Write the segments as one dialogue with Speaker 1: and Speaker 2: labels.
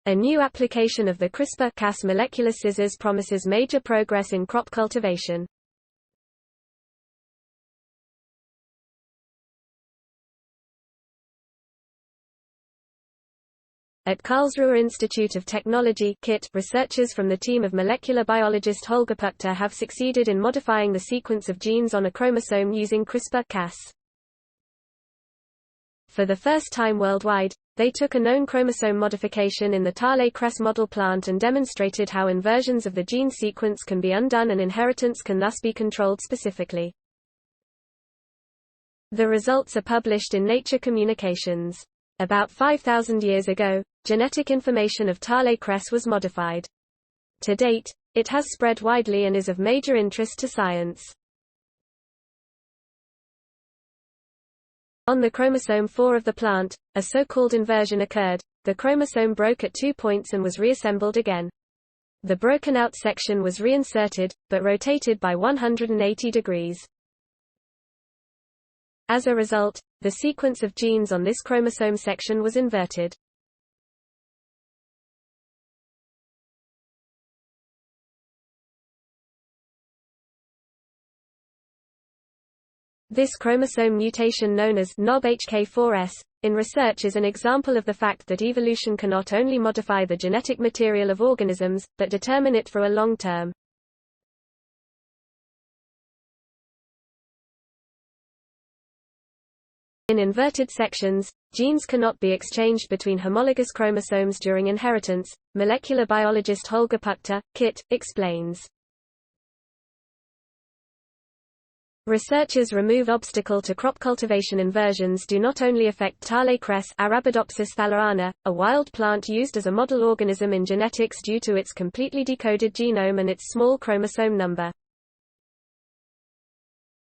Speaker 1: A new application of the CRISPR-Cas molecular scissors promises major progress in crop cultivation. At Karlsruhe Institute of Technology (KIT), researchers from the team of molecular biologist Holger Puchta have succeeded in modifying the sequence of genes on a chromosome using CRISPR-Cas. For the first time worldwide, they took a known chromosome modification in the thale cress model plant and demonstrated how inversions of the gene sequence can be undone and inheritance can thus be controlled specifically. The results are published in Nature Communications. About 5,000 years ago, genetic information of thale cress was modified. To date, it has spread widely and is of major interest to science. On the chromosome 4 of the plant, a so-called inversion occurred. The chromosome broke at 2 points and was reassembled again. The broken-out section was reinserted, but rotated by 180 degrees. As a result, the sequence of genes on this chromosome section was inverted. This chromosome mutation, known as NOBHK4S, in research is an example of the fact that evolution cannot only modify the genetic material of organisms, but determine it for a long term. In inverted sections, genes cannot be exchanged between homologous chromosomes during inheritance, molecular biologist Holger Puchta, KIT, explains. Researchers remove obstacle to crop cultivation inversions do not only affect thale cress Arabidopsis thaliana, a wild plant used as a model organism in genetics due to its completely decoded genome and its small chromosome number.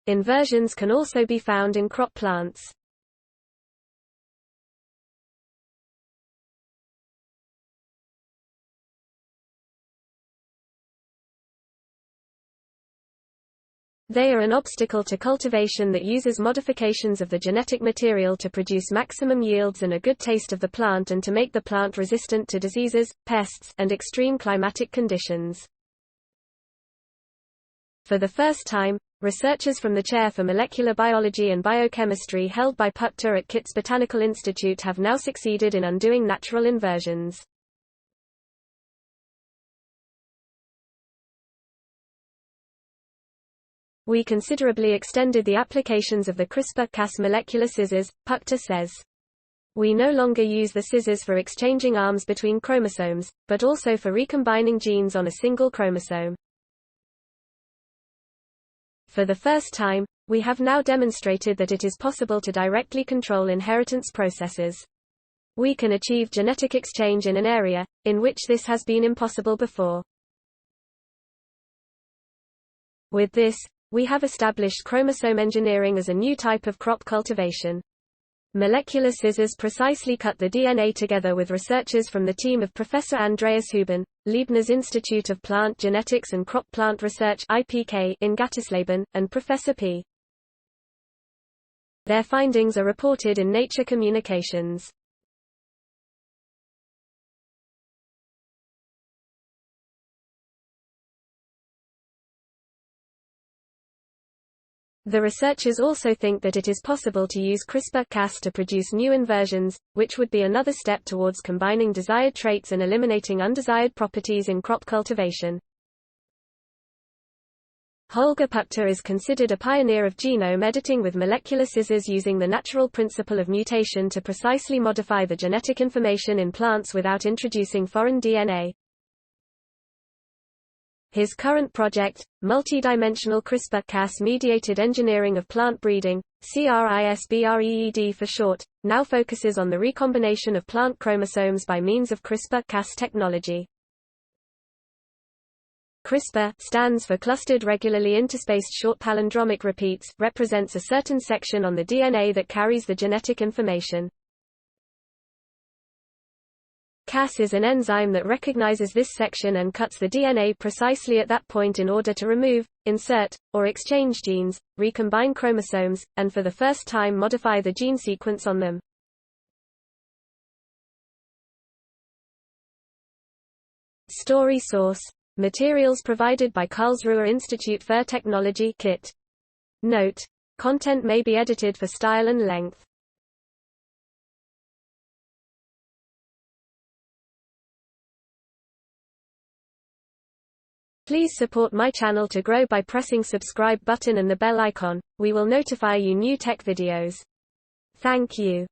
Speaker 1: Inversions can also be found in crop plants. They are an obstacle to cultivation that uses modifications of the genetic material to produce maximum yields and a good taste of the plant and to make the plant resistant to diseases, pests, and extreme climatic conditions. For the first time, researchers from the Chair for Molecular Biology and Biochemistry held by Puchta at KIT's Botanical Institute have now succeeded in undoing natural inversions. We considerably extended the applications of the CRISPR-Cas molecular scissors, Puchta says. We no longer use the scissors for exchanging arms between chromosomes, but also for recombining genes on a single chromosome. For the first time, we have now demonstrated that it is possible to directly control inheritance processes. We can achieve genetic exchange in an area in which this has been impossible before. With this, we have established chromosome engineering as a new type of crop cultivation. Molecular scissors precisely cut the DNA together with researchers from the team of Professor Andreas Huben, Leibniz Institute of Plant Genetics and Crop Plant Research (IPK) in Gattisleben, and Professor P. Their findings are reported in Nature Communications. The researchers also think that it is possible to use CRISPR-Cas to produce new inversions, which would be another step towards combining desired traits and eliminating undesired properties in crop cultivation. Holger Puchta is considered a pioneer of genome editing with molecular scissors using the natural principle of mutation to precisely modify the genetic information in plants without introducing foreign DNA. His current project, multi-dimensional CRISPR-Cas-mediated engineering of plant breeding, CRISPREED for short, now focuses on the recombination of plant chromosomes by means of CRISPR-Cas technology. CRISPR stands for clustered regularly interspaced short palindromic repeats, represents a certain section on the DNA that carries the genetic information. Cas is an enzyme that recognizes this section and cuts the DNA precisely at that point in order to remove, insert, or exchange genes, recombine chromosomes, and for the first time modify the gene sequence on them. Story source: materials provided by Karlsruhe Institute für Technology (KIT). Note: content may be edited for style and length. Please support my channel to grow by pressing subscribe button and the bell icon. We will notify you new tech videos. Thank you.